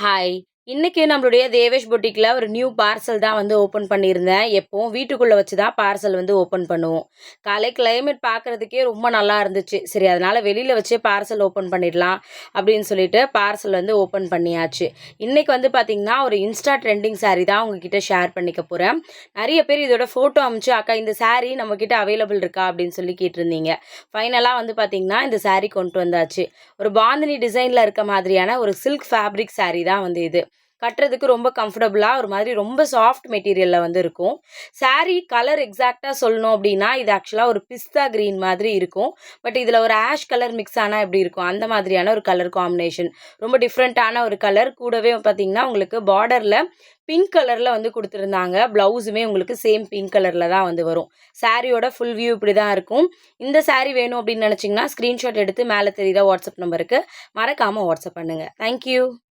Hi. இன்னைக்கு நம்மளுடைய தேவேஷ் பொட்டிக்ல ஒரு நியூ பார்சல் தான் வந்து ஓப்பன் பண்ணியிருந்தேன். எப்பவும் வீட்டுக்குள்ள வச்சு தான் பார்சல் வந்து ஓப்பன் பண்ணுவோம். காலை கிளைமேட் பார்க்கறதுக்கே ரொம்ப நல்லா இருந்துச்சு. சரி அதனால வெளியில வச்சே பார்சல் ஓப்பன் பண்ணிடலாம் அப்படின்னு சொல்லிட்டு பார்சல் வந்து ஓப்பன் பண்ணியாச்சு. இன்னைக்கு வந்து பார்த்தீங்கன்னா, ஒரு இன்ஸ்டா ட்ரெண்டிங் சாரி தான் உங்ககிட்ட ஷேர் பண்ணிக்க போறேன். நெறைய பேர் இதோட ஃபோட்டோ அனுப்பிச்சு, "அக்கா இந்த சாரி நம்மகிட்ட அவைலபிள் இருக்கா?" அப்படின்னு சொல்லி கேட்டிருந்தீங்க. ஃபைனலா வந்து பார்த்தீங்கன்னா, இந்த சாரி கொண்டு வந்தாச்சு. ஒரு பாந்தினி டிசைன்ல இருக்க மாதிரியான ஒரு சில்க் ஃபேப்ரிக் சாரி தான் வந்து இது. கட்டுறதுக்கு ரொம்ப கம்ஃபர்டபுளா ஒரு மாதிரி ரொம்ப சாஃப்ட் மெட்டீரியல்ல வந்து இருக்கும். சாரி கலர் எக்ஸாக்ட்டா சொல்லணும் அப்டின்னா, இது ஆக்சுவலா ஒரு பிஸ்தா கிரீன் மாதிரி இருக்கும். பட் இதுல ஒரு ஆஷ் கலர் மிக்ஸ் ஆனா எப்படி இருக்கும்? அந்த மாதிரியான ஒரு கலர் காம்பினேஷன். ரொம்ப டிஃப்ரெண்ட்டான ஒரு கலர். கூடவே பார்த்தீங்கன்னா, உங்களுக்கு பார்டர்ல பிங்க் கலர்ல வந்து குடுத்துருந்தாங்க. ப்ளவுஸுமே உங்களுக்கு சேம் பிங்க் கலர்ல தான் வந்து வரும். சாரியோட ஃபுல் வியூ இப்படி தான் இருக்கும். இந்த சாரி வேணும் அப்படின்னு நெனச்சீங்கன்னா, ஸ்கிரீன்ஷாட் எடுத்து மேல தெரியிற வாட்ஸ்அப் நம்பருக்கு மறக்காம வாட்ஸ்அப் பண்ணுங்க. Thank you.